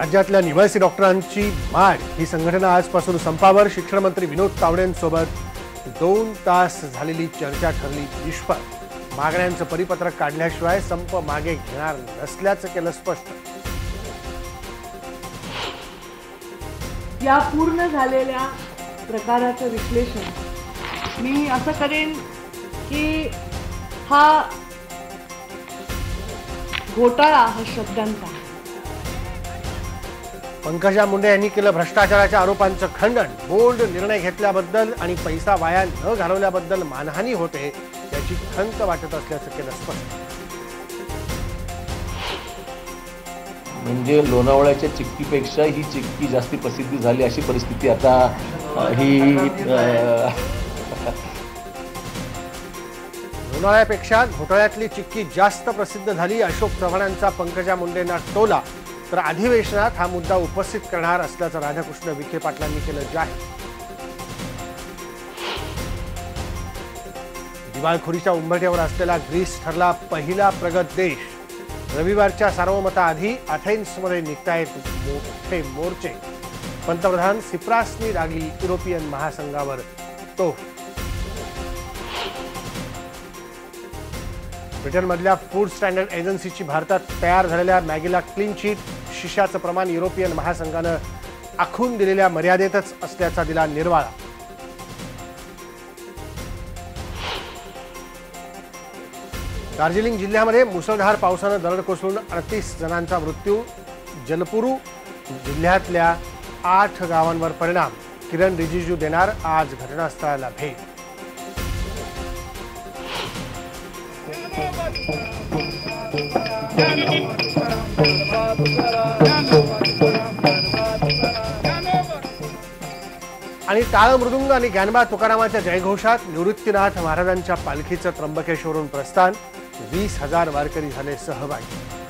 राज्यातल्या निवासी डॉक्टरांची माड ही संघटना आजपासून संपावर. शिक्षण मंत्री विनोद तावडेंसोबत 2 तास झालेली चर्चा ठरली निष्फळ. मागण्यांचं परिपत्रक काढल्याशिवाय संप मागे घेणार नसल्याचं केलं स्पष्ट. या पूर्ण झालेल्या प्रकाराचं विश्लेषण मी असं करेन की हा घोटाळा हा शब्दांचा. पंकजा मुंडे यांनी केलं भ्रष्टाचाराच्या आरोपांचं खंडन. बोल्ड निर्णय घेतल्याबद्दल आणि पैसा वाया न घालवल्याबद्दल मानहानी होते याची खंत वाटत असल्याचं केलं स्पष्ट. म्हणजे लोणावळ्याच्या चिक्कीपेक्षा ही चिक्की जास्ती प्रसिद्धी झाली अशी परिस्थिती आता ही लोणावळ्यापेक्षा घोटाळ्यातली चिक्की जास्त प्रसिद्ध झाली. अशोक चव्हाणांचा पंकजा मुंडेंना टोला. तर अधिवेशनात हा मुद्दा उपस्थित करणार असल्याचं राधाकृष्ण विखे पाटलांनी केलं जाहीर. दिवाळखोरीच्या उंबरठ्यावर असलेला ग्रीस ठरला पहिला प्रगत देश. रविवारच्या सार्वमताआधी अथेन्समध्ये निघतायत मोठे मोर्चे. पंतप्रधान सिप्रासनी लागली युरोपियन महासंघावर तोफ. ब्रिटनमधल्या फूड स्टँडर्ड एजन्सीची भारतात तयार झालेल्या मॅगीला क्लीन चिट. शिशाचं प्रमाण युरोपियन महासंघानं आखून दिलेल्या मर्यादेतच असल्याचा दिला निर्वाळा. दार्जिलिंग जिल्ह्यामध्ये मुसळधार पावसानं दरड कोसळून 38 जणांचा मृत्यू. जलपुरू जिल्ह्यातल्या 8 गावांवर परिणाम. किरण रिजिजू देणार आज घटनास्थळाला भेट. आणि टाळ मृदुंग आणि ज्ञानबा तुकारामाच्या जयघोषात निवृत्तीनाथ महाराजांच्या पालखीचं त्र्यंबकेश्वरहून प्रस्थान. 20,000 वारकरी झाले सहभागी.